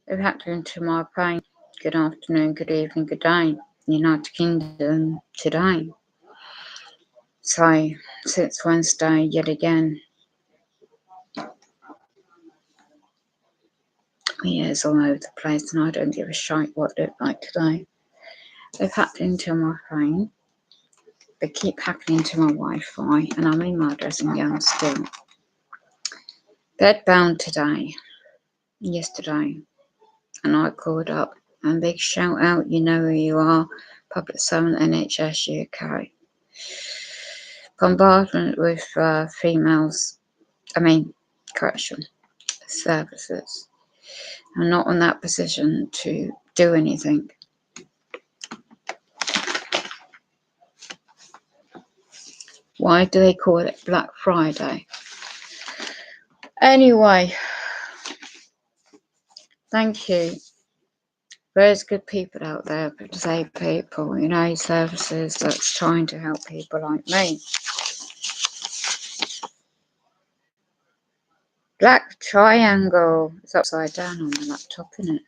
They've hacked into my phone. Good afternoon, good evening, good day. United Kingdom today. So, since Wednesday, yet again, yeah, it's all over the place, and I don't give a shite what it looked like today. They've hacked into my phone. They keep hacking into my Wi-Fi, and I'm in my dressing gown still. Bedbound today, yesterday, and I called up. And big shout out, you know who you are, Public Servant NHS UK. Bombardment with services. I'm not in that position to do anything. Why do they call it Black Friday? Anyway, thank you. There's good people out there, but disabled people, services that's trying to help people like me. Black triangle. It's upside down on the laptop, isn't it?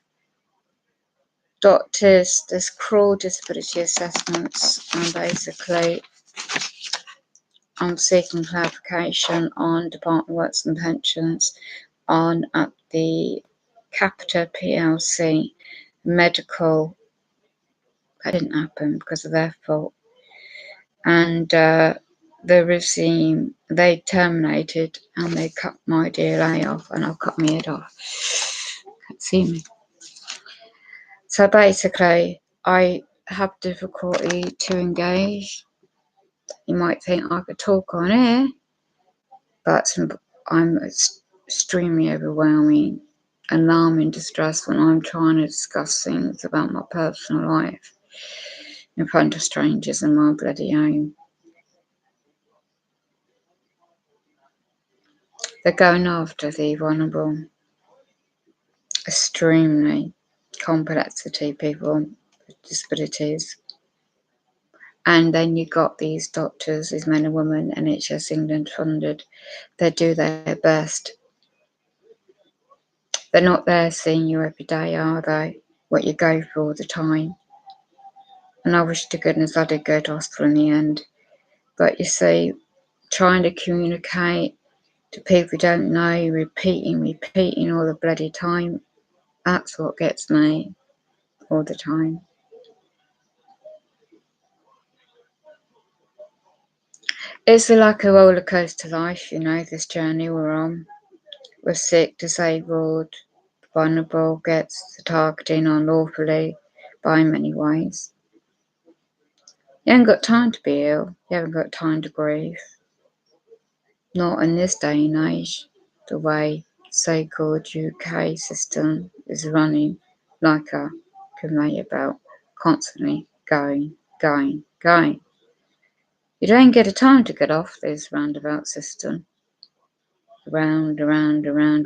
Doctors, there's cruel disability assessments, and basically I'm seeking clarification on Department of Works and Pensions on at the Capita PLC medical. That didn't happen because of their fault. And the regime, they terminated and they cut my DLA off, and I've cut my head off. Can't see me. So basically, I have difficulty to engage. You might think I could talk on air, but I'm extremely overwhelming, alarming distress when I'm trying to discuss things about my personal life in front of strangers in my bloody home. They're going after the vulnerable, extremely complexity people with disabilities. And then you got these doctors, these men and women, NHS England funded, they do their best. They're not there seeing you every day, are they? What you go through all the time. And I wish to goodness I did go to hospital in the end. But you see, trying to communicate to people you don't know, repeating all the bloody time, that's what gets me all the time. It's like a roller coaster life, this journey we're on. We're sick, disabled, vulnerable, gets the targeting unlawfully by many ways. You haven't got time to be ill. You haven't got time to grieve. Not in this day and age, the way so-called UK system is running like a conveyor belt, constantly going. You don't get a time to get off this roundabout system. Around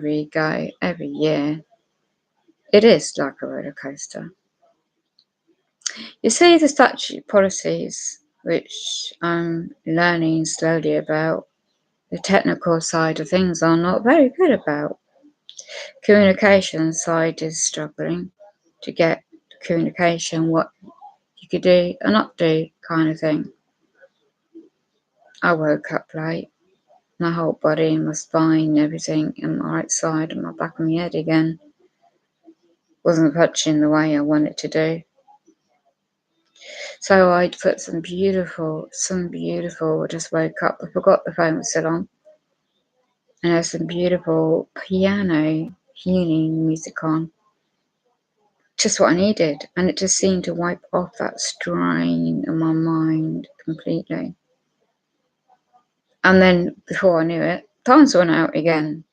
we go every year. It is like a roller coaster. You see, the statute policies, which I'm learning slowly about, the technical side of things are not very good about. Communication side is struggling to get communication, what you could do and not do kind of thing. I woke up late, my whole body, my spine, everything, and my right side and my back of my head again wasn't touching the way I wanted to do. So I'd put some beautiful, just woke up, I forgot the phone was still on, and there's some beautiful piano healing music on. Just what I needed, and it just seemed to wipe off that strain in my mind completely. And then before I knew it, time's run out again.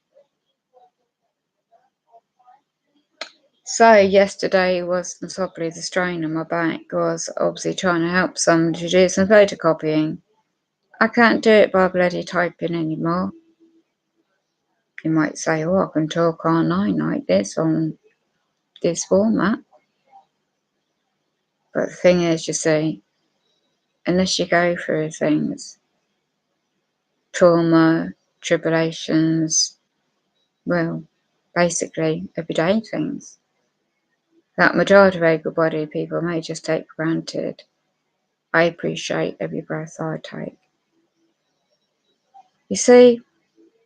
So yesterday was probably the strain on my back, was obviously trying to help someone to do some photocopying. I can't do it by bloody typing anymore. You might say, oh, I can talk online like this on this format. But the thing is, you see, unless you go through things, trauma, tribulations, well, basically everyday things, that majority of able-bodied people may just take for granted. I appreciate every breath I take. You see,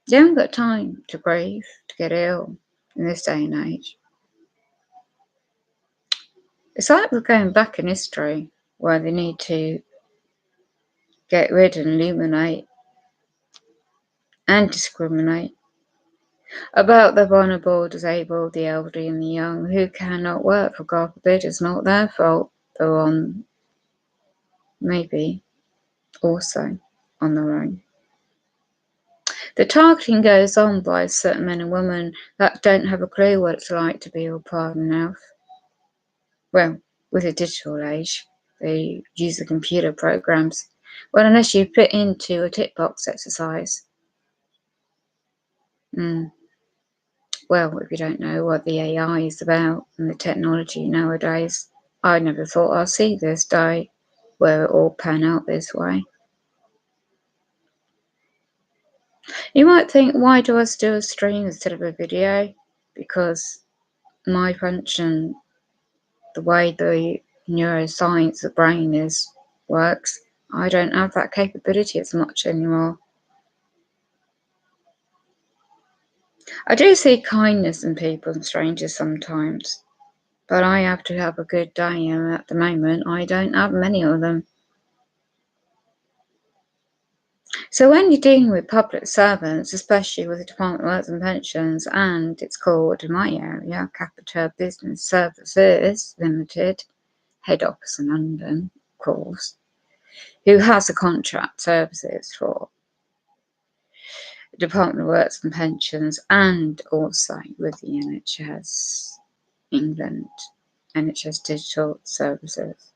you haven't got time to grieve, to get ill in this day and age. It's like we're going back in history where they need to get rid and eliminate and discriminate about the vulnerable, disabled, the elderly and the young who cannot work, for God forbid. It's not their fault. They're on, maybe, also on their own. The targeting goes on by certain men and women that don't have a clue what it's like to be all part of health. Well, with the digital age, they use the computer programs. Well, unless you put into a tick box exercise. Well, if you don't know what the AI is about and the technology nowadays, I never thought I'd see this day where it all pan out this way. You might think, why do I still stream instead of a video? Because my function, the way the neuroscience, the brain works, I don't have that capability as much anymore. I do see kindness in people and strangers sometimes, but I have to have a good day, and at the moment I don't have many of them. So when you're dealing with public servants, especially with the Department of Works and Pensions, and it's called, in my area, Capita Business Services Limited, head office in London, of course, who has a contract services for the Department of Works and Pensions and also with the NHS England, NHS Digital Services,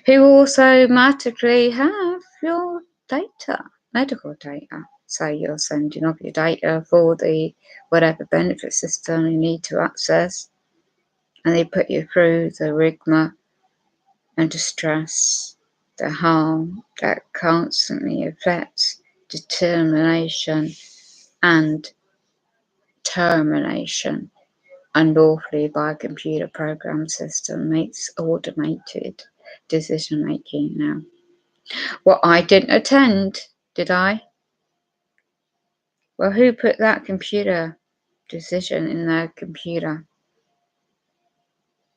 who also automatically have your data, medical data. So you're sending off your data for the whatever benefit system you need to access, and they put you through the rigmarole and distress, the harm that constantly affects determination and termination unlawfully by a computer program system makes automated decision making now. Well, I didn't attend, did I? Well, who put that computer decision in their computer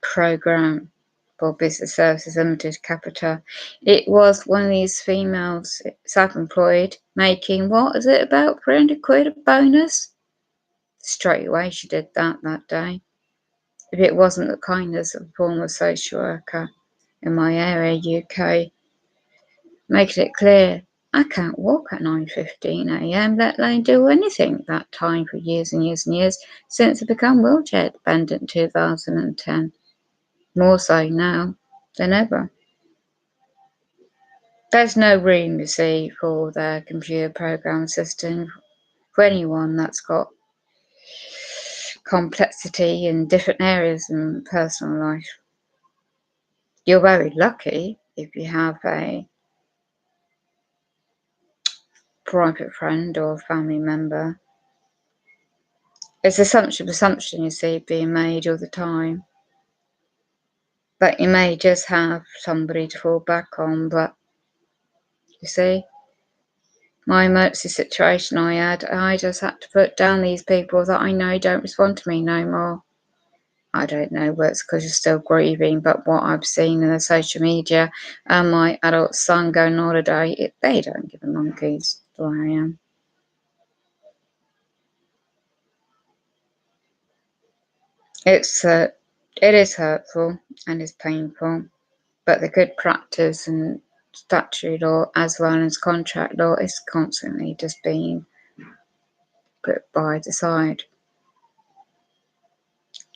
program for Business Services Limited Capita? It was one of these females, self-employed, making, what is it, about 300 quid a bonus? Straight away she did that day. If it wasn't the kindness of a former social worker in my area, UK, making it clear I can't walk at 9:15 a.m, let alone do anything that time for years and years and years since I became wheelchair dependent in 2010. More so now than ever. There's no room, you see, for the computer program system for anyone that's got complexity in different areas in personal life. You're very lucky if you have a private friend or family member. It's assumption, you see, being made all the time. But you may just have somebody to fall back on. But you see, my emergency situation I just had to put down these people that I know don't respond to me no more. I don't know whether it's because you're still grieving, but what I've seen in the social media and my adult son going on holiday, they don't give a monkeys who I am. It is hurtful and is painful, but the good practice and statutory law as well as contract law is constantly just being put by the side.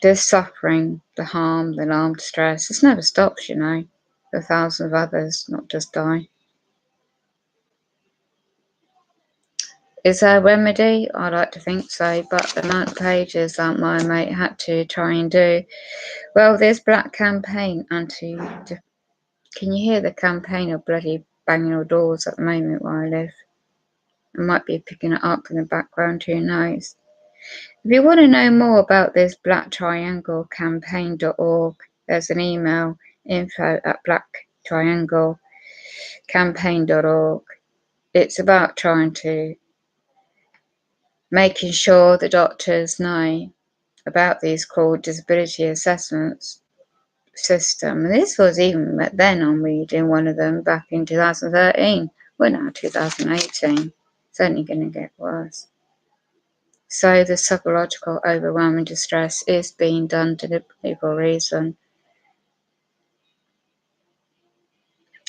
This suffering, the harm, the alarm, distress, this never stops, you know. The thousands of others not just die. Is there a remedy? I like to think so, but the amount of pages that my mate had to try and do. Well, there's Black Campaign can you hear the campaign of bloody banging on doors at the moment where I live? I might be picking it up in the background, who knows? If you want to know more about this Black Triangle campaign.org, there's an email, info@blacktrianglecampaign.org. It's about trying to making sure the doctors know about these called disability assessments system. And this was even then I'm reading one of them back in 2013. We're now 2018. It's only going to get worse. So the psychological overwhelming distress is being done deliberately for a reason.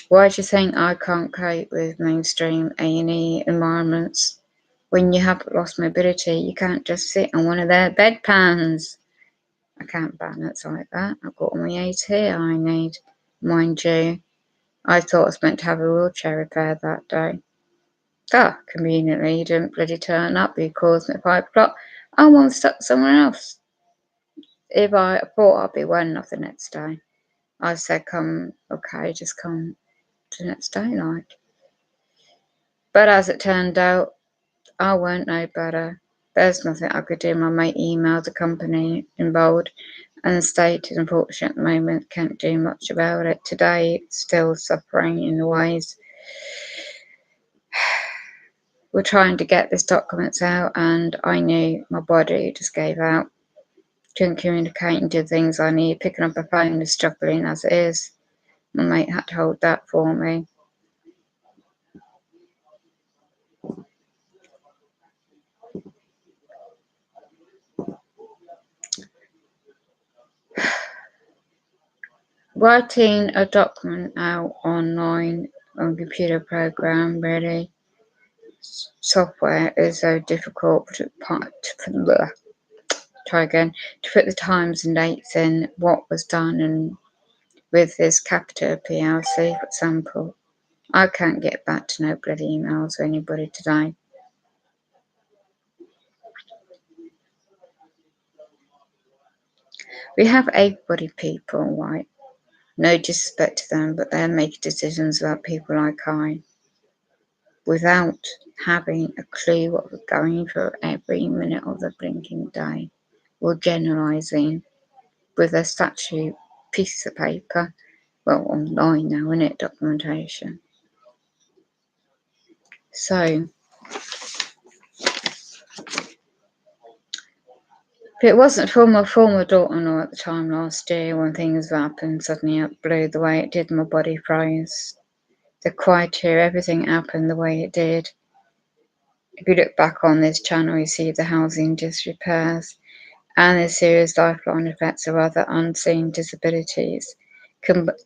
Why do you think I can't cope with mainstream A&E environments? When you have lost mobility, you can't just sit on one of their bedpans. I can't balance like that. I've got all my aids here I need. Mind you, I thought I was meant to have a wheelchair repaired that day. Conveniently, you didn't bloody turn up. You called me at 5 o'clock. I want stuck somewhere else. If I thought I'd be well enough the next day, I said, come, okay, just come the next day, like. But as it turned out, I weren't no better. There's nothing I could do. My mate emailed the company involved and stated, unfortunately, at the moment, can't do much about it. Today, it's still suffering in the ways. We're trying to get these documents out, and I knew my body just gave out. Couldn't communicate and do things I need. Picking up a phone is struggling as it is. My mate had to hold that for me. Writing a document out online on a computer program, really, software is so difficult to put the times and dates in what was done, and with this Capita PLC, for example, I can't get back to no bloody emails or anybody today. We have able-bodied people, right? No disrespect to them, but they're making decisions about people like I without having a clue what we're going through every minute of the blinking day, or generalising with a statute piece of paper, well, online now, isn't it, documentation. So, if it wasn't for my former daughter-in-law at the time last year, when things happened suddenly out blew the way it did, my body froze. The criteria, everything happened the way it did. If you look back on this channel, you see the housing disrepairs and the serious lifelong effects of other unseen disabilities,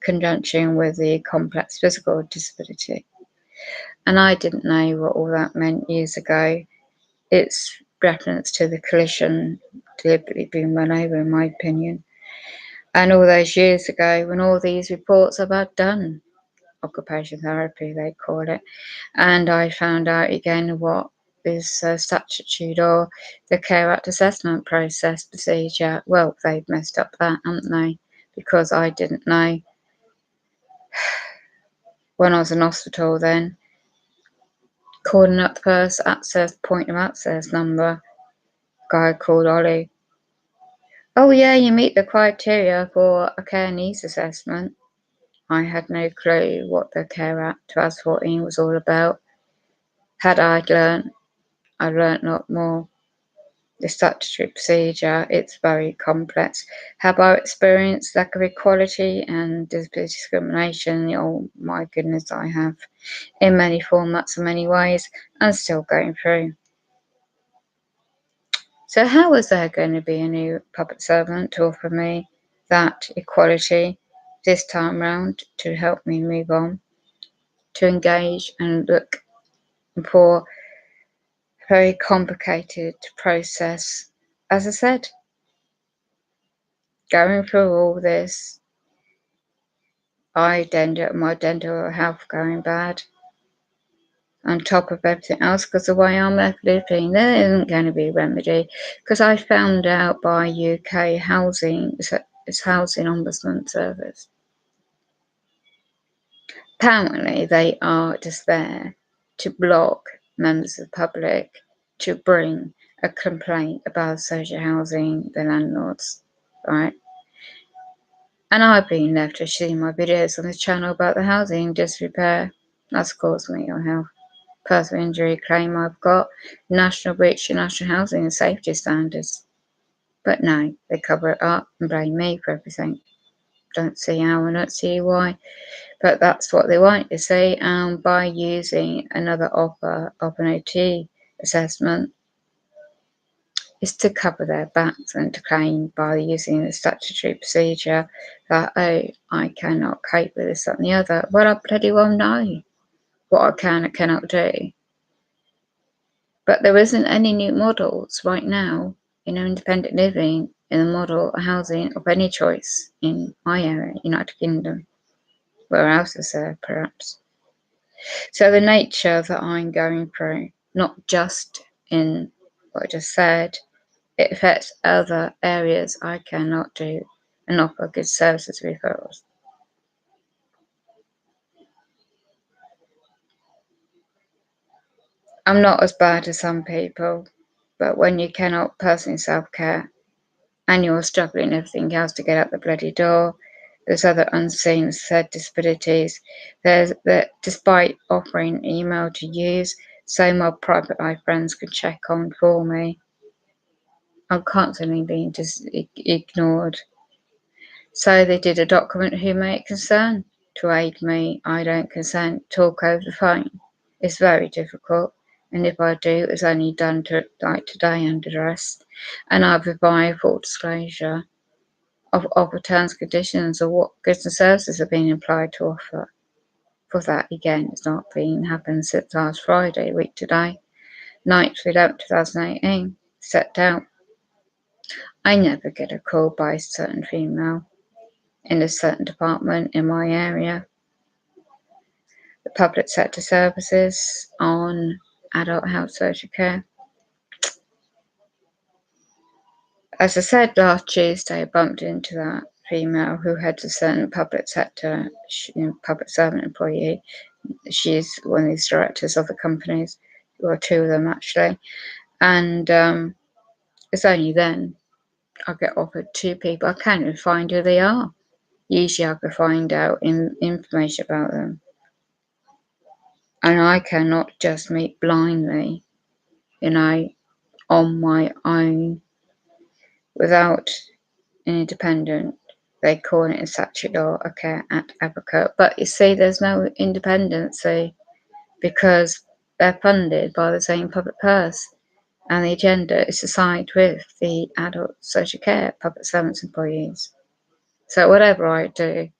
conjunction with the complex physical disability. And I didn't know what all that meant years ago. It's reference to the collision deliberately being run over, in my opinion. And all those years ago, when all these reports about done, occupational therapy they call it, and I found out again what is statute or the Care Act assessment process procedure. Well, they've messed up that, haven't they? Because I didn't know when I was in hospital then. Calling up the first point of access number, guy called Ollie. Oh yeah, you meet the criteria for a care needs assessment. I had no clue what the Care Act 2014 was all about. Had I learnt, I learnt a lot more. The statutory procedure, it's very complex. Have I experienced lack of equality and disability discrimination? Oh my goodness, I have. In many formats and many ways, and still going through. So how is there going to be a new public servant to offer me that equality this time round to help me move on, to engage and look for a very complicated process? As I said, going through all this, my dental health going bad, on top of everything else, because the way I'm living, there isn't going to be a remedy. Because I found out by UK housing, it's Housing Ombudsman Service. Apparently, they are just there to block members of the public to bring a complaint about social housing, the landlords, right? And I've been left to see my videos on this channel about the housing disrepair. That's caused me ill health. Personal injury claim I've got, national breach of national housing and safety standards. But no, they cover it up and blame me for everything. Don't see how and don't see why. But that's what they want you to see. And by using another offer of an OT assessment, is to cover their backs and to claim by using the statutory procedure that, oh, I cannot cope with this, that, and the other. Well, I bloody well know what I can and cannot do. But there isn't any new models right now in independent living in the model housing of any choice in my area, United Kingdom. Where else is there, perhaps? So the nature that I'm going through, not just in what I just said, it affects other areas I cannot do and offer good services referrals. I'm not as bad as some people, but when you cannot personally self-care and you're struggling everything else to get out the bloody door, there's other unseen said disabilities. There's that despite offering email to use, so my private eye friends could check on for me, I'm constantly being ignored. So they did a document who may it concern to aid me. I don't consent. Talk over the phone. It's very difficult. And if I do, it's only done like today under duress. And I provide full disclosure of the terms and conditions of what goods and services are being applied to offer. For that, again, it's not been happened since last Friday, week today, 9th to 11th, 2018, set out. I never get a call by a certain female in a certain department in my area. The public sector services on adult health social care. As I said last Tuesday, I bumped into that female who heads a certain public sector, public servant employee. She's one of these directors of the companies, or two of them actually. And it's only then I get offered two people. I can't even find who they are. Usually I could find out information about them. And I cannot just meet blindly, on my own without an independent. They call it in statute law a care act advocate. But you see, there's no independency because they're funded by the same public purse. And the agenda is to side with the adult social care public servants employees. So whatever I do,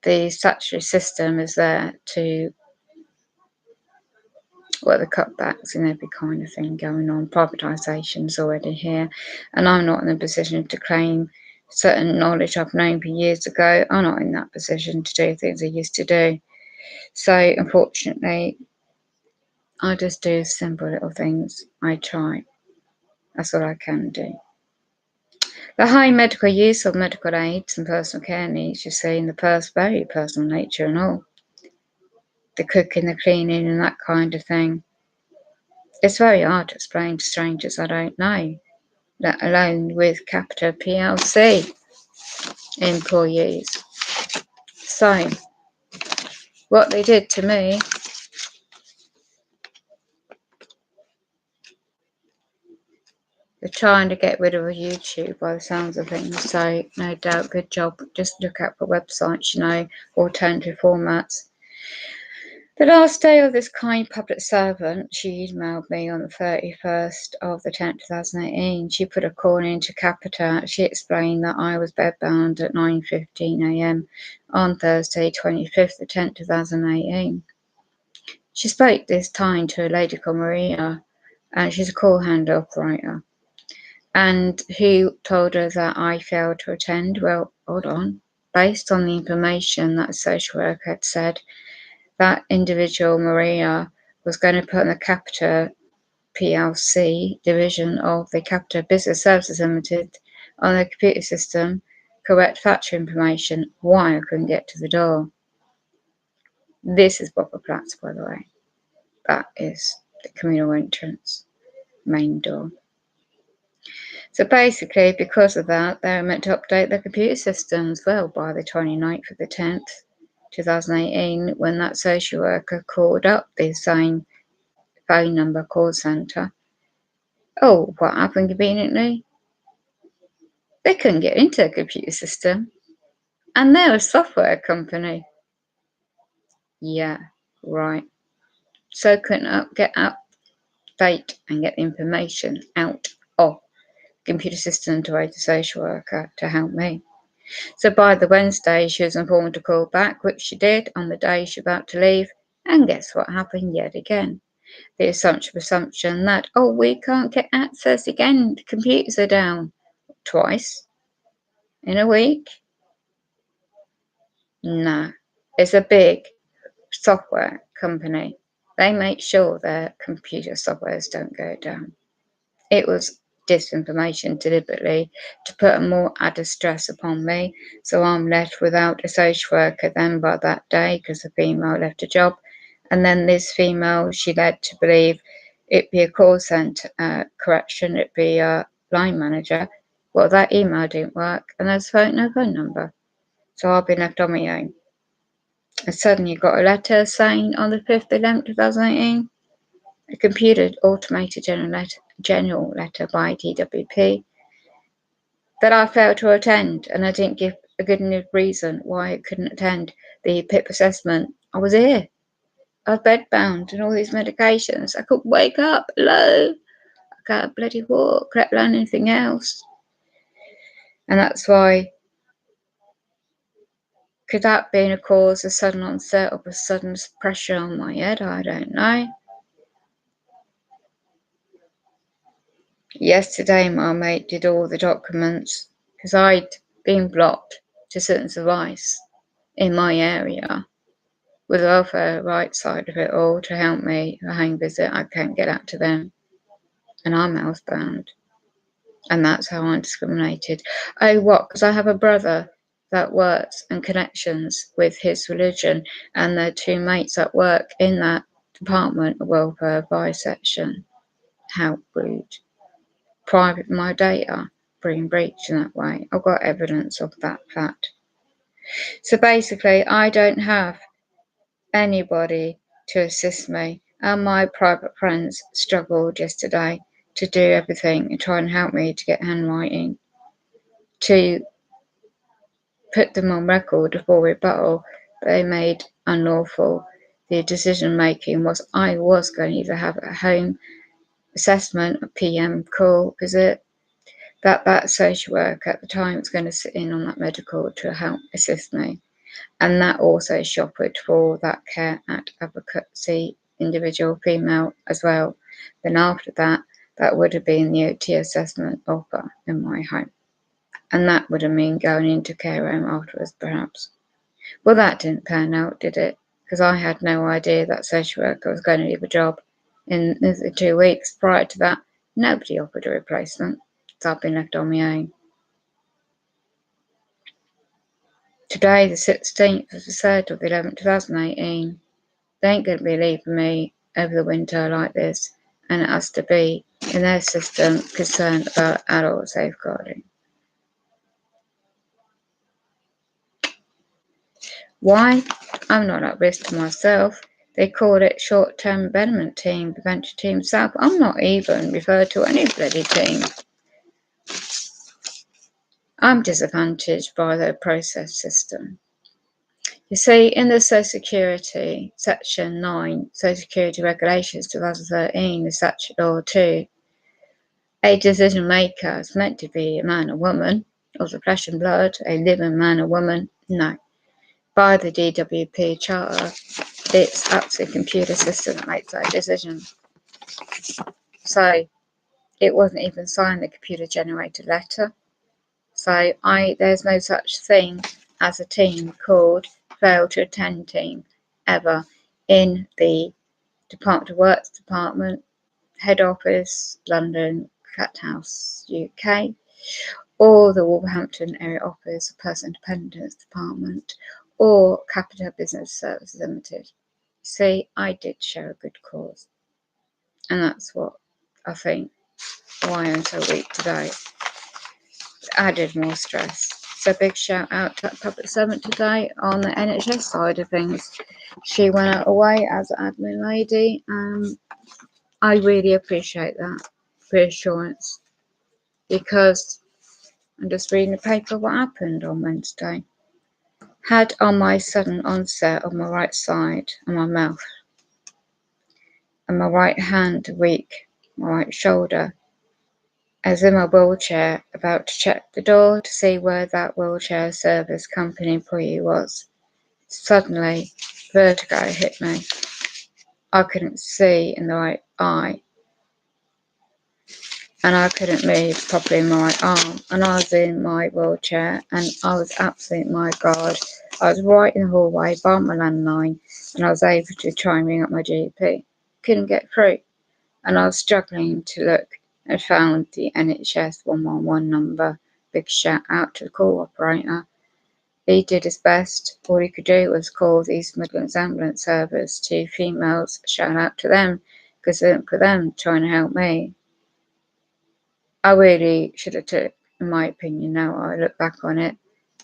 the statutory system is there to the cutbacks and every kind of thing going on. Privatisation is already here, and I'm not in a position to claim certain knowledge I've known for years ago. I'm not in that position to do things I used to do. So unfortunately, I just do simple little things. I try. That's all I can do. The high medical use of medical aids and personal care needs, you see, in the very personal nature and all. The cooking, the cleaning and that kind of thing. It's very hard to explain to strangers I don't know, let alone with Capita PLC employees. So, what they did to me, they're trying to get rid of YouTube by the sounds of things, so no doubt, good job. Just look out for websites, alternative formats. The last day of this kind public servant, she emailed me on the 31st of the 10th, 2018. She put a call into Capita. She explained that I was bedbound at 9:15 a.m. on Thursday, 25th, the 10th, 2018. She spoke this time to a lady called Maria, and she's a call handle operator, and who told her that I failed to attend. Well, hold on. Based on the information that a social worker had said, that individual, Maria, was going to put on the Capita PLC division of the Capita Business Services Limited on the computer system, correct factory information, why I couldn't get to the door. This is Bopper Platts, by the way. That is the communal entrance. main door. So basically, because of that, they were meant to update their computer systems well by the 29th of the 10th, 2018, when that social worker called up the same phone number call centre. Oh, what happened conveniently? They couldn't get into a computer system, and they're a software company. Yeah, right. So couldn't get update and get the information out of the computer system to aid the social worker to help me. So by the Wednesday, she was informed to call back, which she did on the day she was about to leave. And guess what happened yet again? The assumption that, oh, we can't get access again, the computers are down. Twice in a week? No. It's a big software company. They make sure their computer softwares don't go down. It was disinformation deliberately to put more added stress upon me, so I'm left without a social worker then by that day because the female left a job, and then this female, she led to believe it'd be a call centre correction, it'd be a line manager. Well, that email didn't work, and there's no phone number, so I've been left on my own. And suddenly got a letter saying on the 5th of 11th, 2018, a computer automated general letter by DWP that I failed to attend, and I didn't give a good enough reason why I couldn't attend the PIP assessment. I was here. I was bedbound and all these medications. I couldn't wake up. Hello. I can't bloody walk, let alone anything else. And that's why, could that be a cause of sudden onset or a sudden pressure on my head? I don't know. Yesterday, my mate did all the documents because I'd been blocked to certain advice in my area with the welfare rights side of it all to help me a home visit. I can't get out to them, and I'm housebound, and that's how I'm discriminated. Oh, what? Because I have a brother that works and connections with his religion, and the two mates that work in that department of welfare advice section. How rude. Private my data being breached in that way. I've got evidence of that fact. So basically, I don't have anybody to assist me, and my private friends struggled yesterday to do everything and try and help me to get handwriting to put them on record for rebuttal. They made unlawful. The decision making was I was going to either have a home assessment, a PM call visit, that social worker at the time was going to sit in on that medical to help assist me. And that also shoppered for that Care Act advocacy individual female as well. Then after that, that would have been the OT assessment offer in my home. And that would have mean going into care home afterwards, perhaps. Well, that didn't pan out, did it? Because I had no idea that social worker was going to leave a job in the 2 weeks. Prior to that, nobody offered a replacement. So I've been left on my own. Today, the 16th of the 3rd of the 11th, 2018, they ain't going to be leaving me over the winter like this, and it has to be in their system concerned about adult safeguarding. Why? I'm not at risk to myself. They called it short-term abandonment team, prevention team South. I'm not even referred to any bloody team. I'm disadvantaged by their process system. You see, in the Social Security, Section 9, Social Security Regulations 2013, the Statute Law 2, a decision maker is meant to be a man or woman, of the flesh and blood, a living man or woman. No. By the DWP Charter, it's actually a computer system that makes that decision. So, it wasn't even signed the computer-generated letter. So there's no such thing as a team called fail to attend team ever in the Department of Works Department, Head Office, London, Cathouse, UK, or the Wolverhampton Area Office, Person Dependence Department, or Capital Business Services Limited. See, I did show a good cause, and that's what I think why I'm so weak today. Added more stress. So big shout out to that public servant today on the NHS side of things. She went out away as an admin lady. I really appreciate that reassurance, because I'm just reading the paper what happened on Wednesday. Had on my sudden onset on my right side and my mouth, and my right hand weak, my right shoulder. I was in my wheelchair about to check the door to see where that wheelchair service company employee was. Suddenly, vertigo hit me. I couldn't see in the right eye, and I couldn't move properly in my right arm, and I was in my wheelchair, and I was absolutely, my God, I was right in the hallway by my landline, and I was able to try and ring up my GP. Couldn't get through, and I was struggling to look, and found the NHS 111 number. Big shout out to the call operator. He did his best. All he could do was call the East Midlands Ambulance Service. 2 females, shout out to them, because it wasn't for them trying to help me. I really should have took, in my opinion, now I look back on it,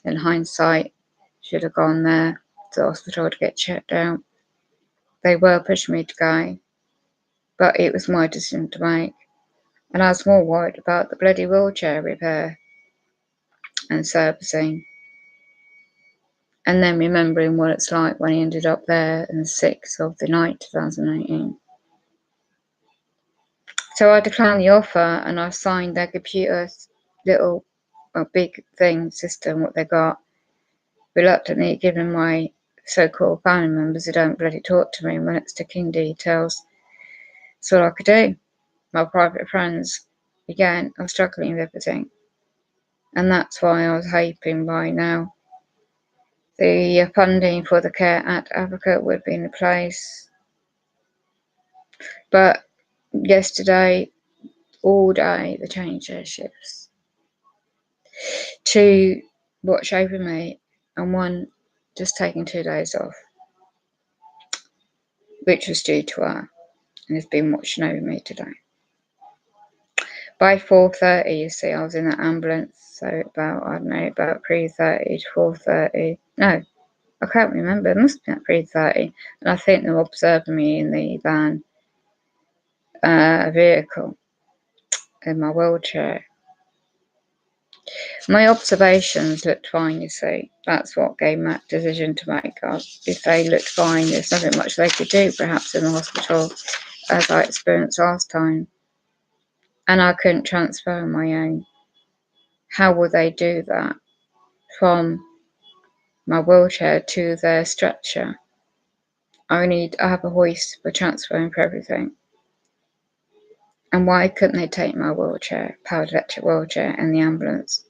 in hindsight, should have gone there to the hospital to get checked out. They were pushing me to go, but it was my decision to make. And I was more worried about the bloody wheelchair repair and servicing. And then remembering what it's like when he ended up there on the 6th of the 9th, 2018. So I declined the offer, and I signed their computer little big thing system, what they got, reluctantly giving my so-called family members who don't bloody talk to me when it's ticking details. That's all I could do. My private friends, again, I'm struggling with everything. And that's why I was hoping by now the funding for the Care Act Advocate would be in place. But yesterday, all day, they changed their shifts. 2 watch over me, and 1 just taking 2 days off, which was due to her, and has been watching over me today. By 4:30, you see, I was in the ambulance, so about 3:30 to 4:30. No, I can't remember, it must have been at 3:30, and I think they were observing me in the van vehicle, in my wheelchair. My observations looked fine, you see. That's what gave me that decision to make. If they looked fine, there's nothing much they could do, perhaps, in the hospital, as I experienced last time. And I couldn't transfer on my own. How would they do that from my wheelchair to their stretcher? I have a hoist for transferring for everything. And why couldn't they take my wheelchair, powered electric wheelchair, in the ambulance?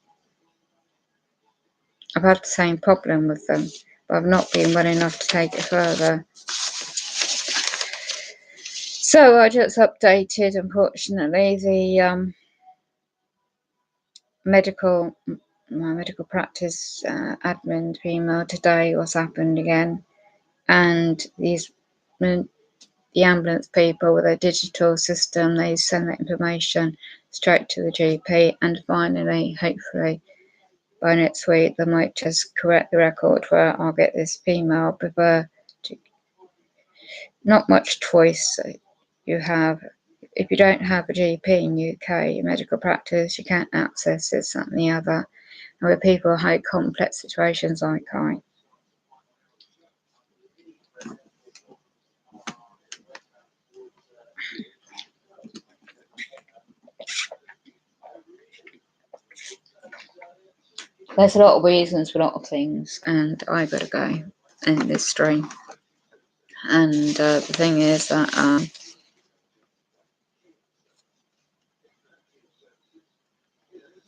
I've had the same problem with them, but I've not been well enough to take it further. So I just updated, unfortunately, the my medical practice admin female today, what's happened again, and the ambulance people with their digital system, they send that information straight to the GP, and finally, hopefully, by next week, they might just correct the record where I'll get this female. I prefer to, not much choice you have. If you don't have a GP in UK, your medical practice, you can't access this, that and the other. And with people who have complex situations like I. There's a lot of reasons for a lot of things, and I gotta go in this stream. And the thing is that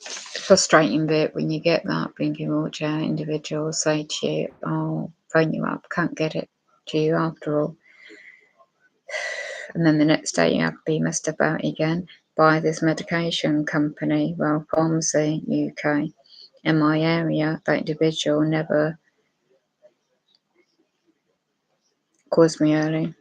frustrating bit when you get that blinking wheelchair individual say to you, "I'll phone you up, can't get it to you after all." And then the next day you have to be messed about again by this medication company, well, pharmacy UK. In my area, that individual never calls me early,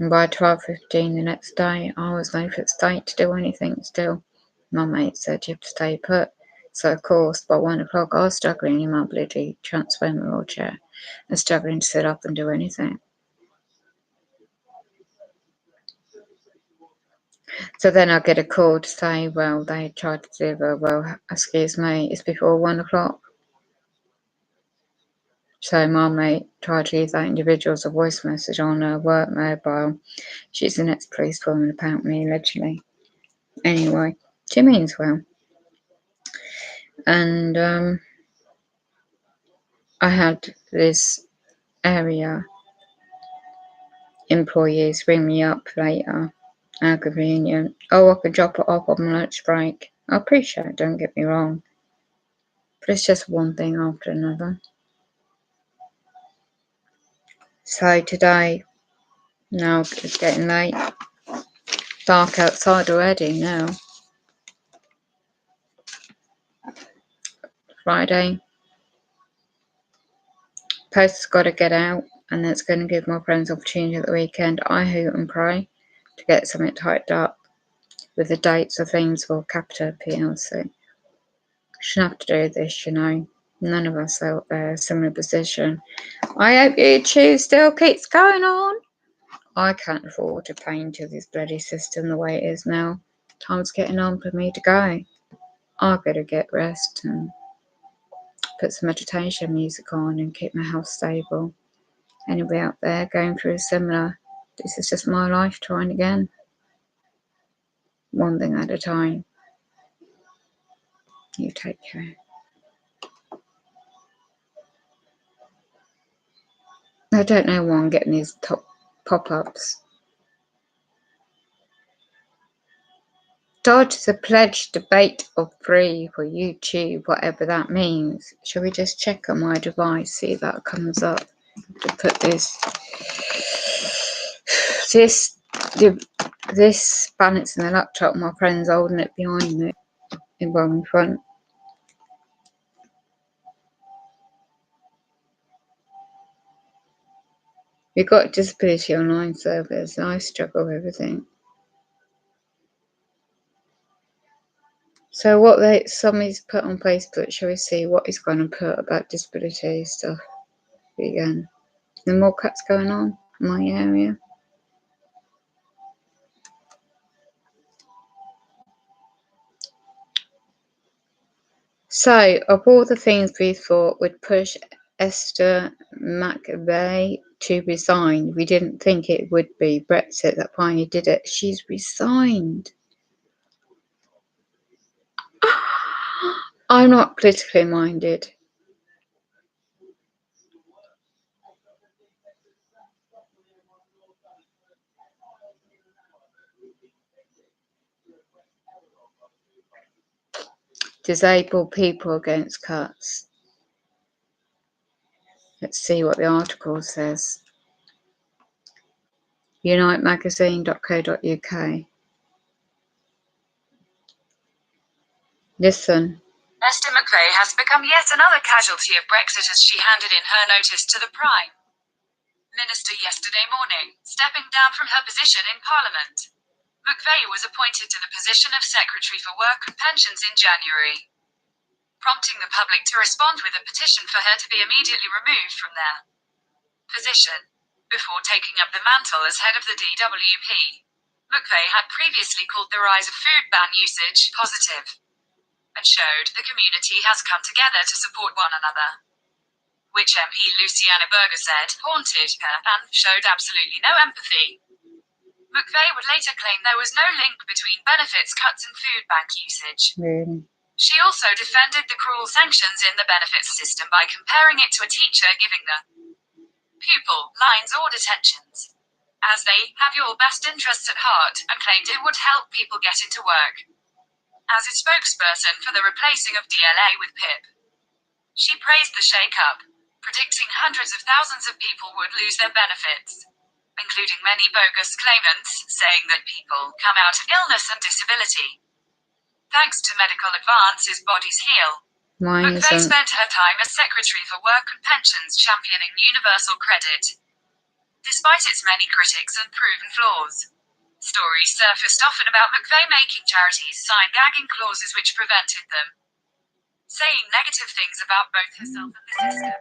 And by 12:15 the next day, I was no fit state to do anything still. My mate said you have to stay put. So of course, by 1 o'clock I was struggling in my bloody transformer wheelchair and struggling to sit up and do anything. So then I get a call to say, well, they tried to deliver. Well, excuse me, it's before 1 o'clock. So my mate tried to leave that individual's a voice message on her work mobile. She's an ex-policewoman, apparently, allegedly. Anyway, she means well. And I had this area employees ring me up later. How convenient. Oh, I can drop it off on my lunch break. I appreciate it, don't get me wrong. But it's just one thing after another. So today, now it's getting late. Dark outside already now. Friday. Post's got to get out, and that's going to give my friends opportunity at the weekend. I hope and pray to get something typed up with the dates of things for Capita PLC. Shouldn't have to do this, you know. None of us out there, similar position. I hope YouTube still keeps going on. I can't afford to pay into this bloody system the way it is now. Time's getting on for me to go. I've got to get rest and put some meditation music on and keep my health stable. Anybody out there going through a similar, this is just my life trying again. One thing at a time. You take care. I don't know why I'm getting these top pop-ups. Dodge the pledge debate of free for YouTube, whatever that means. Shall we just check on my device, see if that comes up? To put this balance in the laptop, my friend's holding it behind me, in front. We've got disability online servers. I struggle with everything. So what somebody's put on Facebook, shall we see what he's going to put about disability stuff again? The more cuts going on in my area. So, of all the things we thought would push Esther McVey to resign, we didn't think it would be Brexit that finally did it. She's resigned. I'm not politically minded. Disabled people against cuts. Let's see what the article says. UniteMagazine.co.uk. Listen. Esther McVey has become yet another casualty of Brexit as she handed in her notice to the Prime Minister yesterday morning, stepping down from her position in Parliament. McVey was appointed to the position of Secretary for Work and Pensions in January, prompting the public to respond with a petition for her to be immediately removed from their position. Before taking up the mantle as head of the DWP, McVey had previously called the rise of food ban usage positive, and showed the community has come together to support one another, which MP Luciana Berger said haunted her and showed absolutely no empathy. McVey would later claim there was no link between benefits cuts and food bank usage. Really? She also defended the cruel sanctions in the benefits system by comparing it to a teacher giving the pupil lines or detentions, as they have your best interests at heart, and claimed it would help people get into work. As a spokesperson for the replacing of DLA with PIP, she praised the shake-up, predicting hundreds of thousands of people would lose their benefits, including many bogus claimants, saying that people come out of illness and disability thanks to medical advances bodies heal. McVey spent her time as Secretary for Work and Pensions championing universal credit despite its many critics and proven flaws. Stories surfaced often about McVeigh making charities sign gagging clauses which prevented them saying negative things about both herself and the system,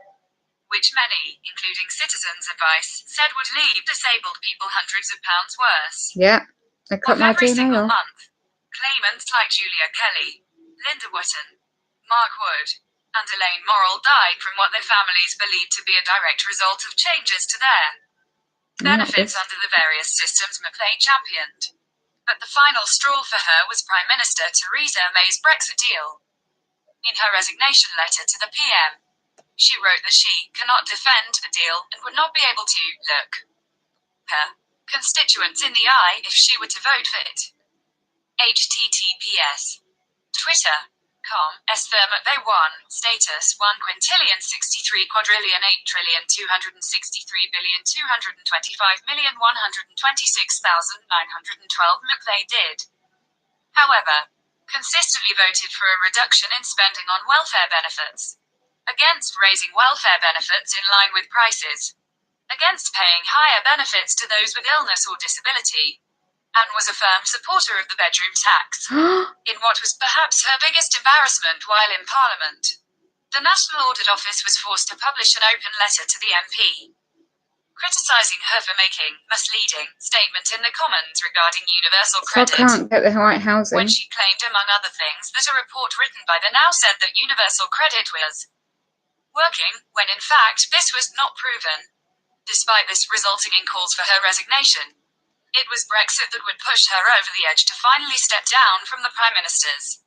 which many, including Citizens Advice, said would leave disabled people hundreds of pounds worse. Yeah, I cut my Every DNA single off. month, claimants like Julia Kelly, Linda Wotton, Mark Wood, and Elaine Morrill died from what their families believed to be a direct result of changes to their benefits under the various systems McVeigh championed. But the final straw for her was Prime Minister Theresa May's Brexit deal. In her resignation letter to the PM, she wrote that she cannot defend the deal and would not be able to look her constituents in the eye if she were to vote for it. https Twitter.com/McVeigh1 status 1,633,823,225,126,912 McVeigh did, however, consistently voted for a reduction in spending on welfare benefits, against raising welfare benefits in line with prices, against paying higher benefits to those with illness or disability, and was a firm supporter of the bedroom tax, in what was perhaps her biggest embarrassment while in Parliament. The National Audit Office was forced to publish an open letter to the MP, criticising her for making misleading statement in the Commons regarding universal credit, I can't get the right housing. when she claimed, among other things, that a report written by the Now said that universal credit was working, when in fact this was not proven. Despite this resulting in calls for her resignation, it was Brexit that would push her over the edge to finally step down from the Prime Minister's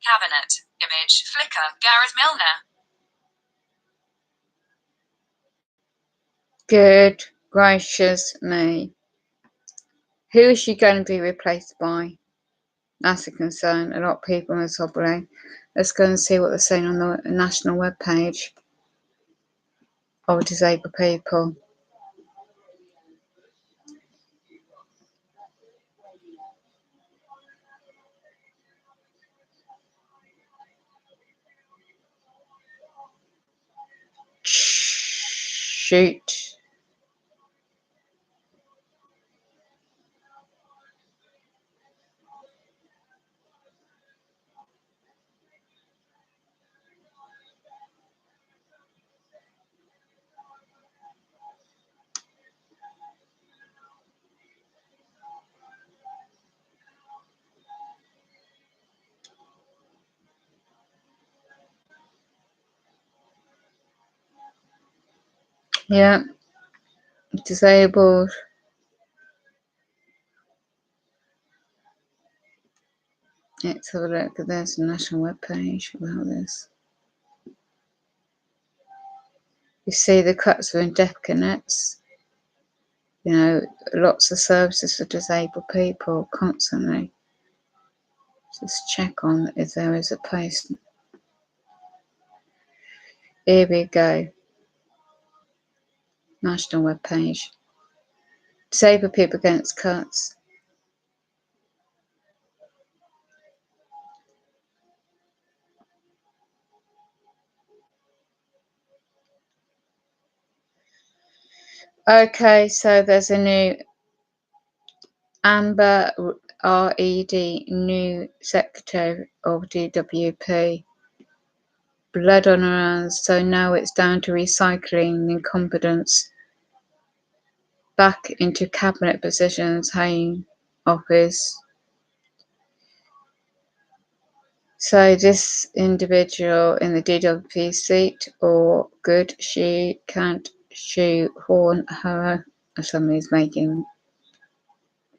cabinet. Image, Flickr, Gareth Milner. Good gracious me. Who is she going to be replaced by? That's a concern. A lot of people in the top below. Let's go and see what they're saying on the national webpage of disabled people. Shoot. Yeah. Disabled. Let's have a look. There's the national webpage about this. You see the cuts for indebtedness. You know, lots of services for disabled people constantly. Just check on if there is a post. Here we go. National webpage. Disabled people against cuts. Okay, so there's a new Amber Red, new secretary of DWP. Blood on her hands, so now it's down to recycling incompetence back into cabinet positions, Home Office. So this individual in the DWP seat, or good, she can't shoehorn her. Somebody's making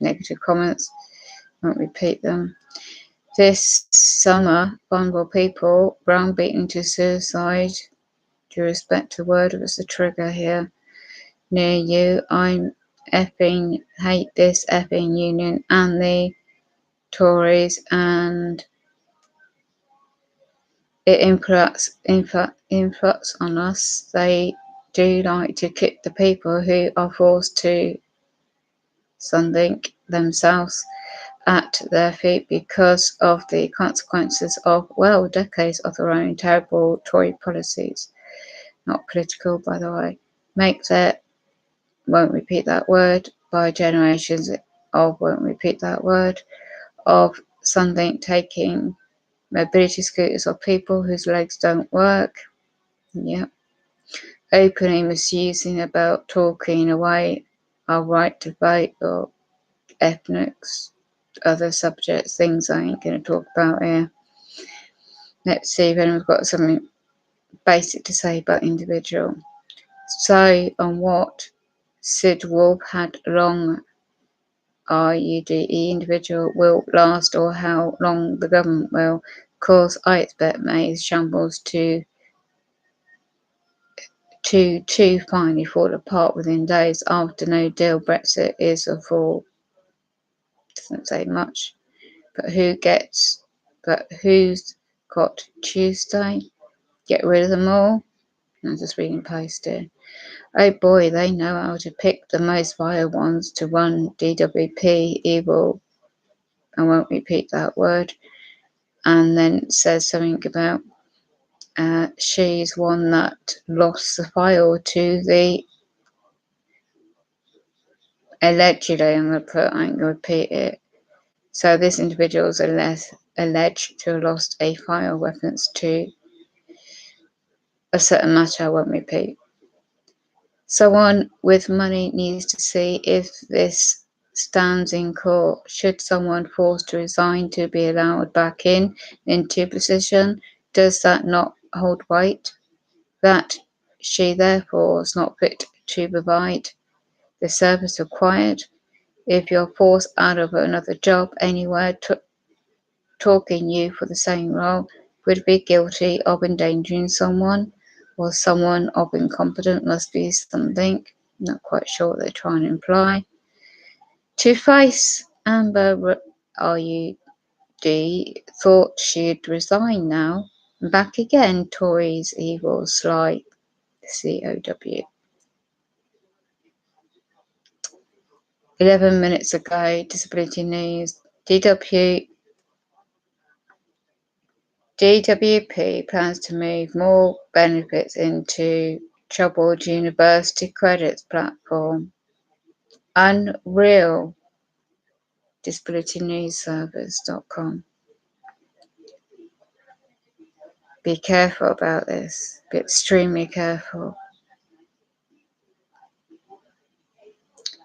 negative comments, won't repeat them. This summer, vulnerable people browbeaten to suicide. Do you respect the word? It was the trigger here. Near you, I'm effing hate this effing union and the Tories, and it influx on us. They do like to kick the people who are forced to something themselves at their feet because of the consequences of, well, decades of their own terrible Tory policies. Not political, by the way. won't repeat that word, by generations of won't repeat that word, of something taking mobility scooters of people whose legs don't work. Yep. Openly misusing about talking away our right to vote or ethnics, other subjects, things I ain't going to talk about here. Let's see if anyone's got something basic to say about individual. So on what Sid Wolf had long RUDE individual will last, or how long the government will. Of course, I expect May's shambles to finally fall apart within days after no deal. Brexit is a fall. Doesn't say much. But who's got Tuesday? Get rid of them all? I'm just reading post here. Oh boy, they know how to pick the most vile ones to run DWP, evil, I won't repeat that word, and then says something about she's one that lost the file to the, allegedly, I'm going to repeat it. So this individual is alleged to have lost a file reference to a certain matter I won't repeat. Someone with money needs to see if this stands in court. Should someone forced to resign to be allowed back into position, does that not hold weight? That she therefore is not fit to provide the service required? If you're forced out of another job anywhere, talking you for the same role would be guilty of endangering someone, or someone of incompetent must be something. Not quite sure what they're trying to imply. To face Amber RUD thought she'd resign now. Back again, Tories evil sly COW. 11 minutes ago, Disability News, DWP plans to move more benefits into troubled university credits platform. Unreal. DisabilityNewsService.com. Be careful about this. Be extremely careful.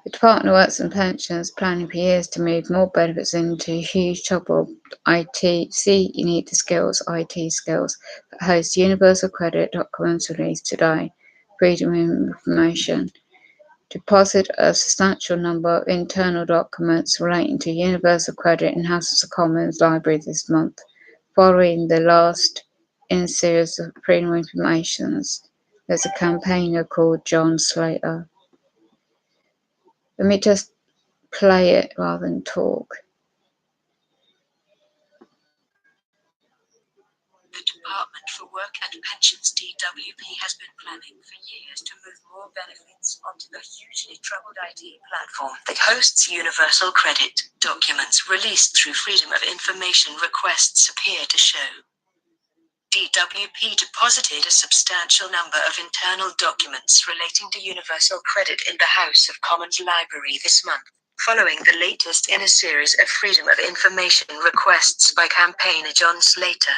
The Department of Works and Pensions planning for years to move more benefits into huge trouble. IT, see you need the skills, IT skills, that hosts Universal Credit documents released today. Freedom of Information. Deposit a substantial number of internal documents relating to Universal Credit in Houses of Commons Library this month, following the last in a series of Freedom of Informations. There's a campaigner called John Slater. Let me just play it rather than talk. The Department for Work and Pensions DWP has been planning for years to move more benefits onto the hugely troubled IT platform that hosts Universal Credit. Documents released through Freedom of Information requests appear to show. DWP deposited a substantial number of internal documents relating to Universal Credit in the House of Commons Library this month, following the latest in a series of Freedom of Information requests by campaigner John Slater.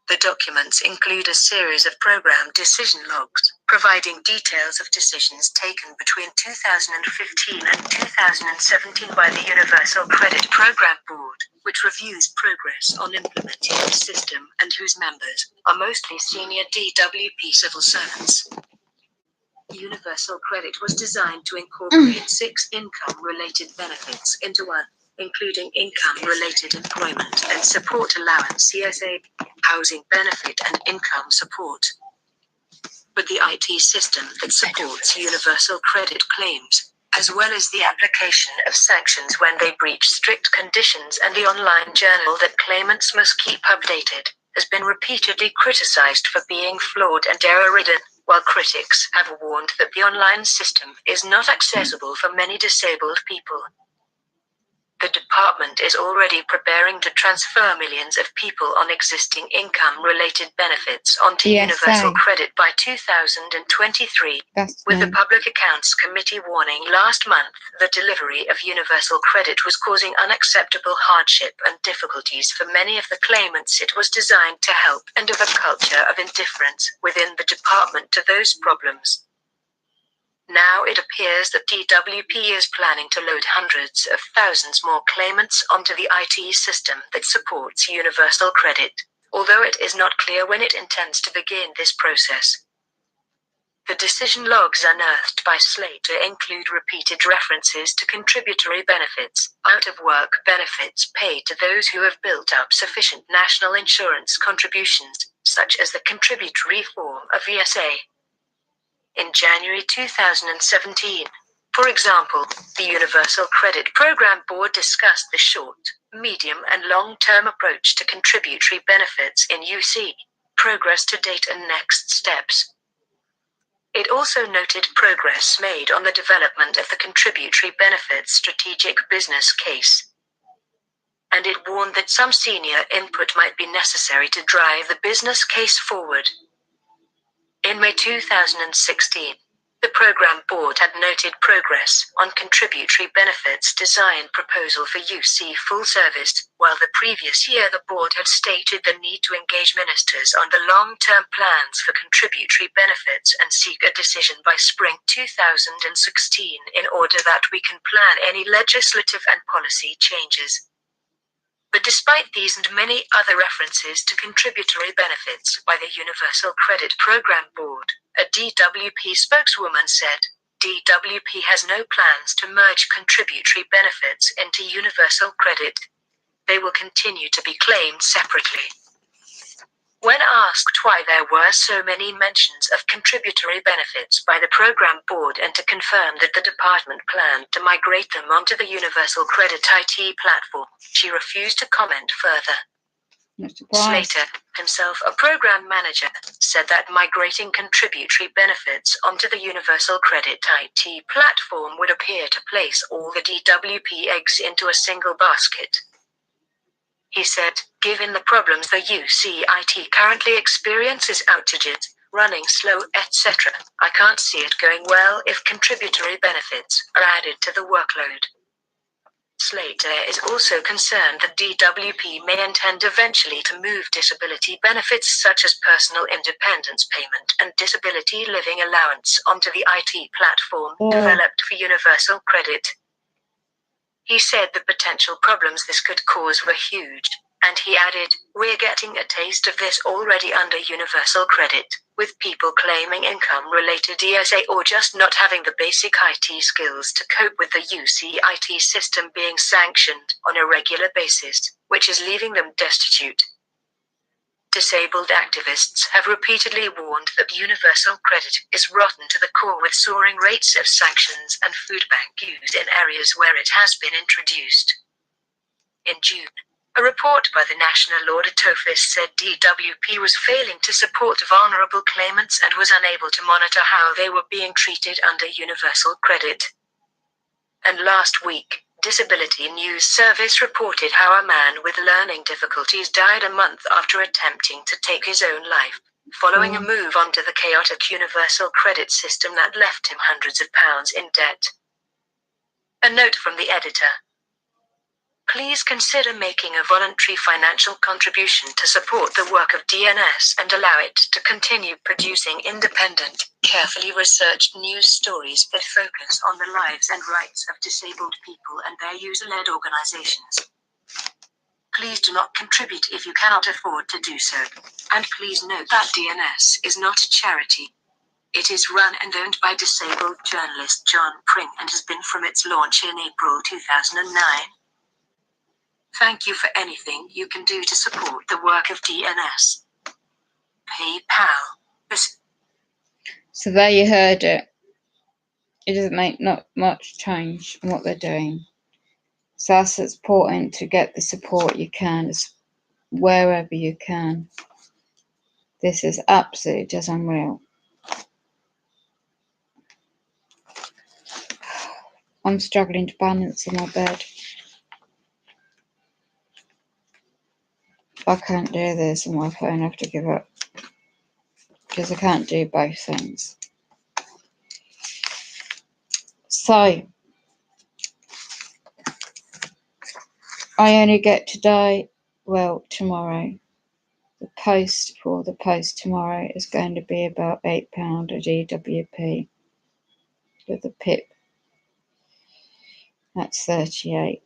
The documents include a series of program decision logs, providing details of decisions taken between 2015 and 2017 by the Universal Credit Program Board, which reviews progress on implementing the system and whose members are mostly senior DWP civil servants. Universal Credit was designed to incorporate 6 income-related benefits into one, including income-related employment and support allowance (CSA), housing benefit and income support. But the IT system that supports Universal Credit claims, as well as the application of sanctions when they breach strict conditions and the online journal that claimants must keep updated, has been repeatedly criticized for being flawed and error-ridden, while critics have warned that the online system is not accessible for many disabled people. The department is already preparing to transfer millions of people on existing income-related benefits onto universal credit by 2023. With the Public Accounts Committee warning last month that delivery of universal credit was causing unacceptable hardship and difficulties for many of the claimants it was designed to help, and of a culture of indifference within the department to those problems. Now it appears that DWP is planning to load hundreds of thousands more claimants onto the IT system that supports universal credit, although it is not clear when it intends to begin this process. The decision logs unearthed by Slater include repeated references to contributory benefits, out-of-work benefits paid to those who have built up sufficient national insurance contributions, such as the contributory form of VSA. In January 2017, for example, the Universal Credit Program Board discussed the short, medium and long-term approach to contributory benefits in UC, progress to date and next steps. It also noted progress made on the development of the contributory benefits strategic business case. And it warned that some senior input might be necessary to drive the business case forward. In May 2016, the program board had noted progress on contributory benefits design proposal for UC full service, while the previous year the board had stated the need to engage ministers on the long-term plans for contributory benefits and seek a decision by spring 2016 in order that we can plan any legislative and policy changes. But despite these and many other references to contributory benefits by the Universal Credit Program Board, a DWP spokeswoman said, DWP has no plans to merge contributory benefits into universal credit. They will continue to be claimed separately. When asked why there were so many mentions of contributory benefits by the program board and to confirm that the department planned to migrate them onto the Universal Credit IT platform, she refused to comment further. Slater, himself a program manager, said that migrating contributory benefits onto the Universal Credit IT platform would appear to place all the DWP eggs into a single basket. He said, given the problems the UCIT currently experiences, outages, running slow, etc., I can't see it going well if contributory benefits are added to the workload. Slater is also concerned that DWP may intend eventually to move disability benefits such as personal independence payment and disability living allowance onto the IT platform developed for universal credit. He said the potential problems this could cause were huge, and he added, we're getting a taste of this already under universal credit, with people claiming income-related ESA or just not having the basic IT skills to cope with the UCIT system being sanctioned on a regular basis, which is leaving them destitute. Disabled activists have repeatedly warned that universal credit is rotten to the core with soaring rates of sanctions and food bank use in areas where it has been introduced. In June, a report by the National Audit Office said DWP was failing to support vulnerable claimants and was unable to monitor how they were being treated under universal credit. And last week, Disability News Service reported how a man with learning difficulties died a month after attempting to take his own life, following a move onto the chaotic universal credit system that left him hundreds of pounds in debt. A note from the editor. Please consider making a voluntary financial contribution to support the work of DNS and allow it to continue producing independent, carefully researched news stories that focus on the lives and rights of disabled people and their user-led organizations. Please do not contribute if you cannot afford to do so. And please note that DNS is not a charity. It is run and owned by disabled journalist John Pring and has been from its launch in April 2009. Thank you for anything you can do to support the work of DNS. PayPal. So there you heard it. It doesn't make not much change in what they're doing. So that's important to get the support you can, wherever you can. This is absolutely just unreal. I'm struggling to balance in my bed. I can't do this on my phone. I have to give up because I can't do both things. So I only get today, well, tomorrow. The post for the post tomorrow is going to be about £8 a DWP with the PIP. That's 38.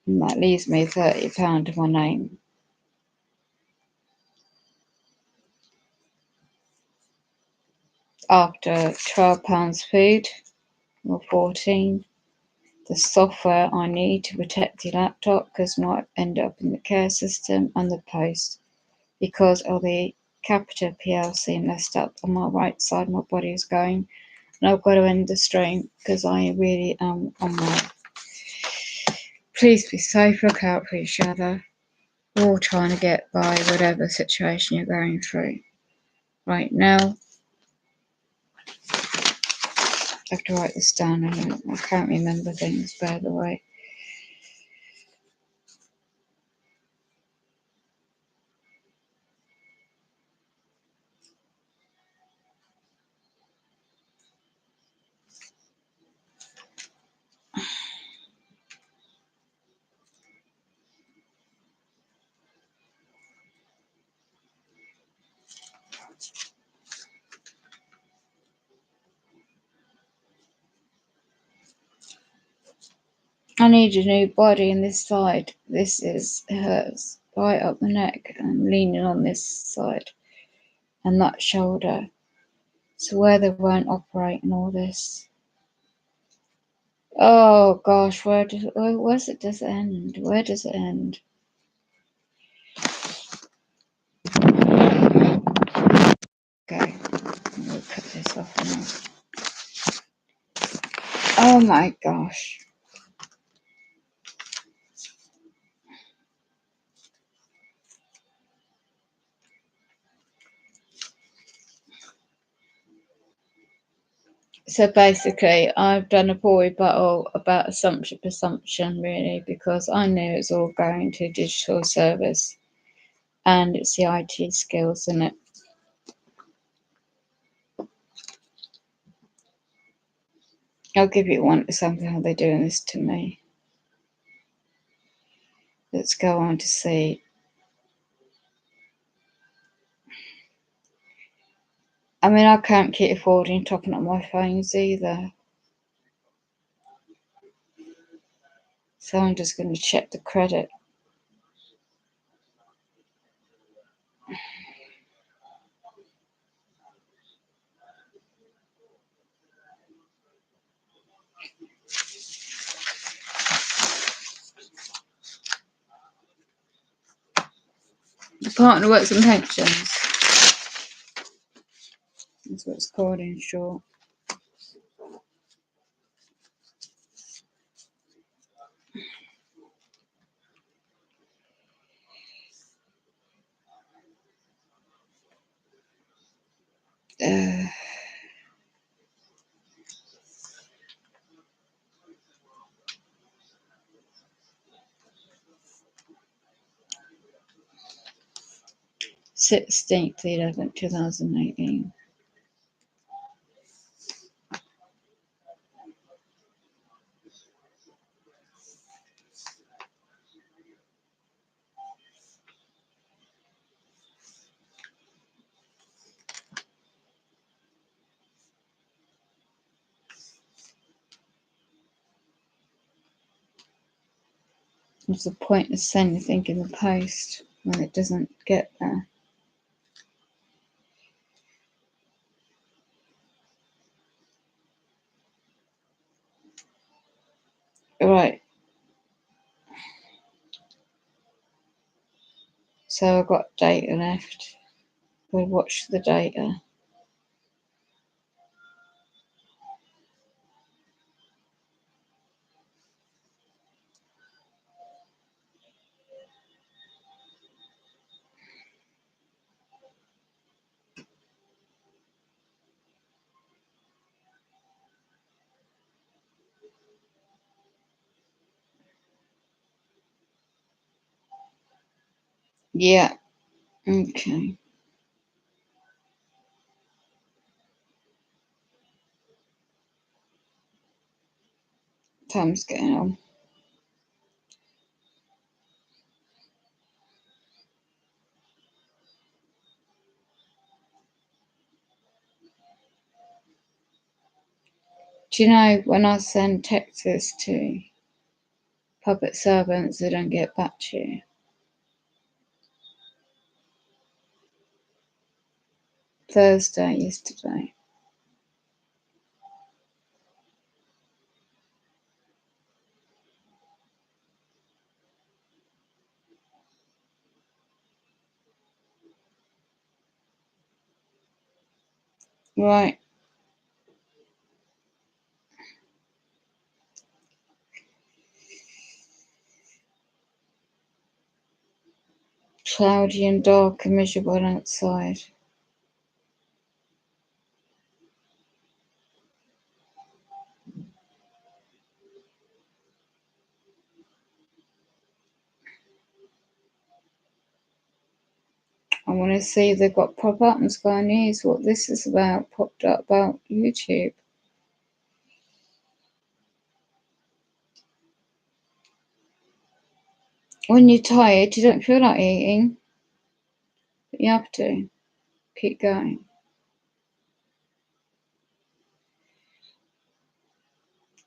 And that leaves me £30 in my name. After £12 food, or 14, the software I need to protect the laptop because might end up in the care system, and the post because of the Capita PLC messed up on my right side. My body is going, and I've got to end the stream because I really am on my. Please be safe, look out for each other. We're all trying to get by whatever situation you're going through. Right now, I have to write this down. I can't remember things, by the way. I need a new body in this side. This hurts right up the neck. I'm leaning on this side and that shoulder. So where they won't operate and all this. Oh gosh, where does it end? Where does it end? Okay, we'll cut this off now. Oh my gosh. So basically, I've done a poor rebuttal about presumption, really, because I knew it's all going to digital service, and it's the IT skills in it. I'll give you one example how they're doing this to me. Let's go on to see. I mean, I can't keep affording topping up my phones either. So I'm just going to check the credit. Department of Works and Pensions. That's what it's called in short. Uh, 16th, 11th, 2018. What's the point of sending anything in the post when it doesn't get there? Right. So I've got data left. We'll watch the data. Yeah. Okay. Time's getting on. Do you know when I send texts to public servants, they don't get back to you? Thursday, yesterday. Right. Cloudy and dark and miserable outside. I want to see if they've got pop up on Sky News what this is about, popped up about YouTube. When you're tired, you don't feel like eating, but you have to keep going.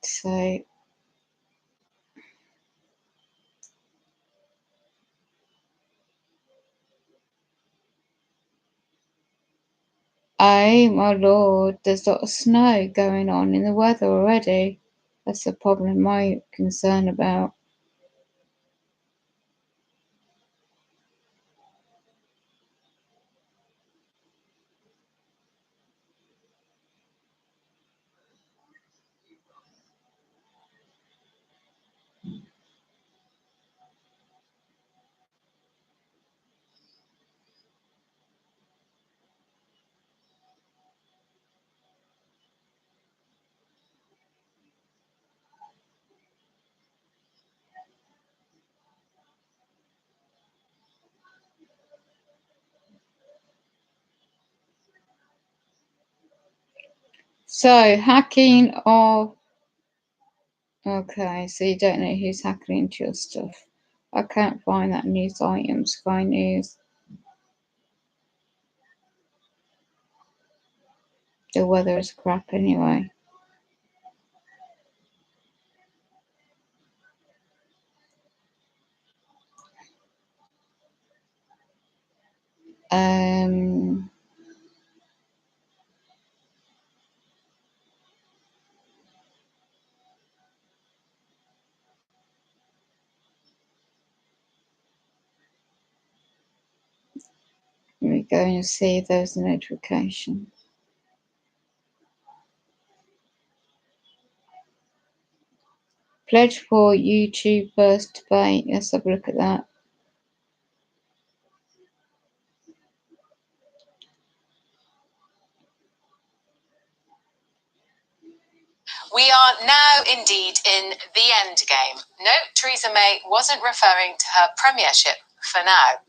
So oh my lord, there's a lot of snow going on in the weather already. That's the problem I'm concerned about. So hacking of okay, so you don't know who's hacking into your stuff. I can't find that news item, Sky News. The weather is crap anyway. Let me go and see if there's a notification. Pledge for YouTube first debate. Let's have a look at that. We are now indeed in the end game. No, Theresa May wasn't referring to her premiership for now.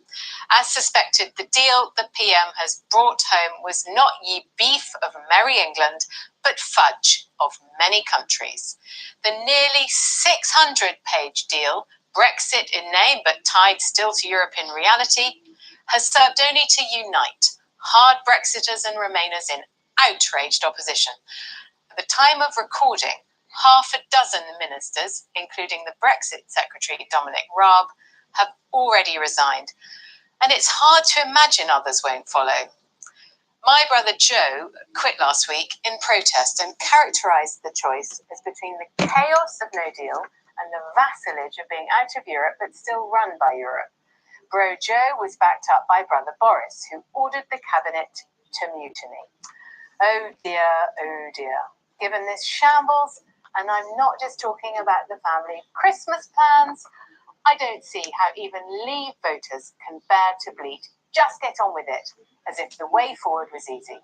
As suspected, the deal the PM has brought home was not ye beef of merry England, but fudge of many countries. The nearly 600-page deal, Brexit in name but tied still to Europe in reality, has served only to unite hard Brexiters and Remainers in outraged opposition. At the time of recording, half a dozen ministers, including the Brexit Secretary Dominic Raab, have already resigned, and it's hard to imagine others won't follow. My brother Joe quit last week in protest and characterised the choice as between the chaos of no deal and the vassalage of being out of Europe but still run by Europe. Bro Joe was backed up by brother Boris, who ordered the cabinet to mutiny. Oh dear. Given this shambles, and I'm not just talking about the family Christmas plans, I don't see how even Leave voters can bear to bleat, just get on with it, as if the way forward was easy.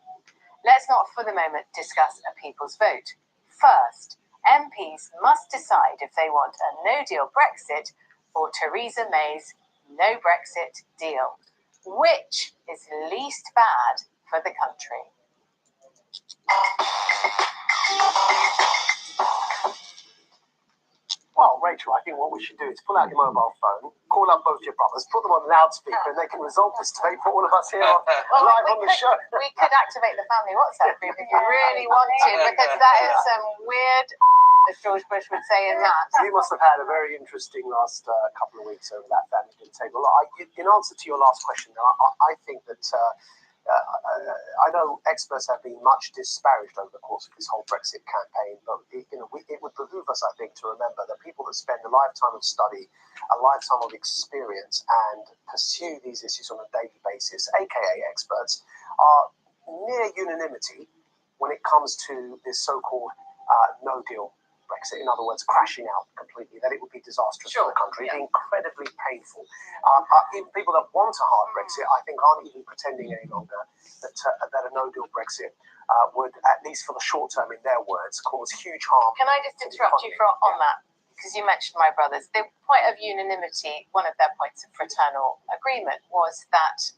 Let's not for the moment discuss a people's vote. First, MPs must decide if they want a no-deal Brexit or Theresa May's no Brexit deal. Which is least bad for the country? Well, Rachel, I think what we should do is pull out your mobile phone, call up both your brothers, put them on loudspeaker, and they can resolve this debate for all of us here live on the show. We could activate the family WhatsApp group if you really want to, because that is some weird, as George Bush would say in that. You must have had a very interesting last couple of weeks over that family dinner table. In answer to your last question, I think that I know experts have been much disparaged over the course of this whole Brexit campaign, but it would behoove us, I think, to remember that people that spend a lifetime of study, a lifetime of experience, and pursue these issues on a daily basis, aka experts, are near unanimity when it comes to this so-called no-deal Brexit, in other words, crashing out completely, that it would be disastrous for the country, be incredibly painful. Even people that want a hard Brexit, I think, aren't even pretending any longer that a no-deal Brexit would, at least for the short term, in their words, cause huge harm. Can I just interrupt you on that? Because you mentioned my brothers. The point of unanimity, one of their points of fraternal agreement, was that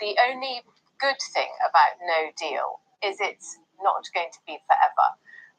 the only good thing about no deal is it's not going to be forever.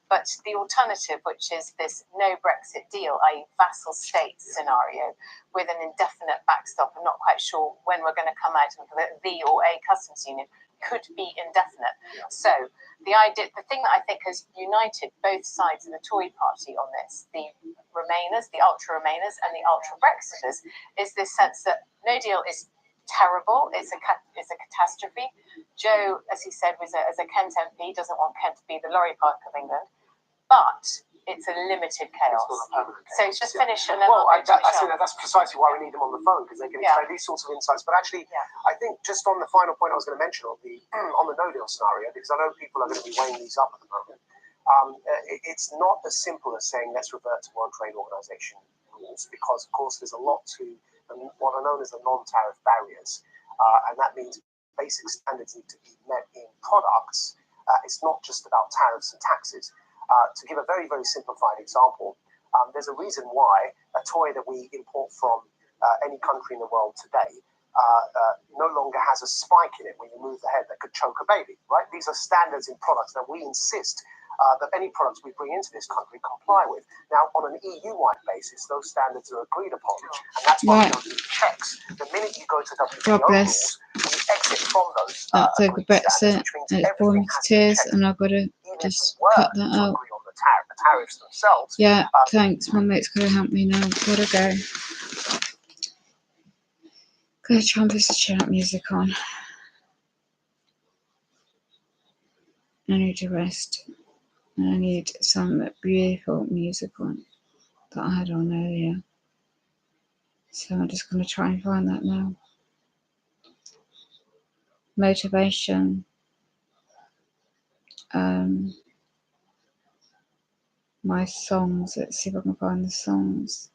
But the alternative, which is this no Brexit deal, i.e. vassal state scenario, with an indefinite backstop and not quite sure when we're going to come out of the or a customs union, could be indefinite. So the thing that I think has united both sides of the Tory party on this, the Remainers, the ultra-Remainers and the ultra-Brexiters, is this sense that no deal is terrible, it's a catastrophe. Joe, as he said, as a Kent MP, doesn't want Kent to be the lorry park of England, but it's a limited chaos. It's not a permanent chaos. So just finish and then I think that's precisely why we need them on the phone, because they can explain these sorts of insights. But actually, I think just on the final point I was going to mention on the no-deal scenario, because I know people are going to be weighing these up at the moment, it's not as simple as saying let's revert to World Trade Organization rules, because of course there's a lot to what are known as the non-tariff barriers, and that means basic standards need to be met in products. It's not just about tariffs and taxes. To give a very, very simplified example, there's a reason why a toy that we import from any country in the world today no longer has a spike in it when you move the head that could choke a baby, right? These are standards in products that we insist that any products we bring into this country comply with. Now, on an EU-wide basis, those standards are agreed upon, and that's why we don't do checks. The minute you go to WTO rules, you exit from those that's over Brexit. It's boring to tears, and I've got to just cut that out. The tariffs themselves. Yeah, thanks. My mate's going to help me now. Gotta go. Gonna try and put some chill out music on. I need to rest. And I need some beautiful music on that I had on earlier. So I'm just going to try and find that now. Motivation. My songs. Let's see if I can find the songs.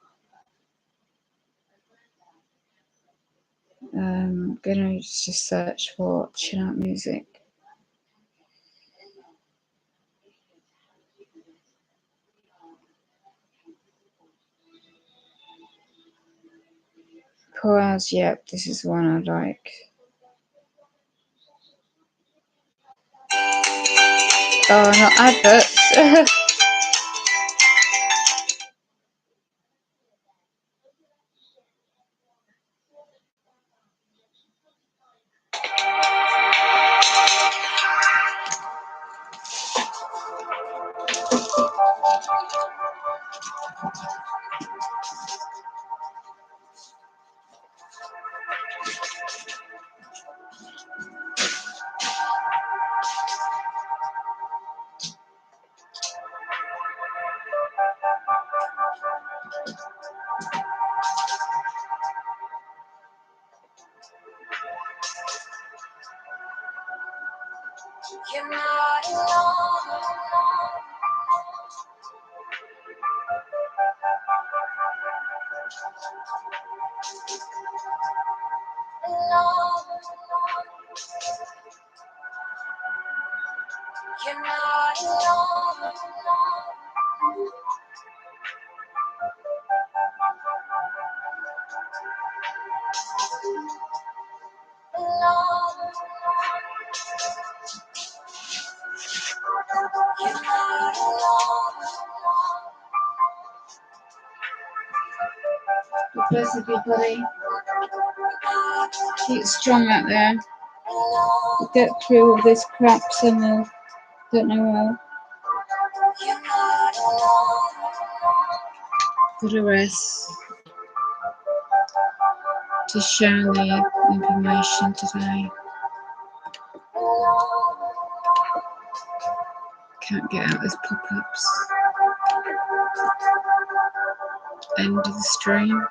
Gonna just search for chill out music. Pause. Yep, this is one I like. Oh, not adverts. You're not alone. You're not alone. Bless everybody. Keep strong out there. Get through all this crap somehow. Don't know how. Got a rest to share the information today. Can't get out those pop-ups. End of the stream.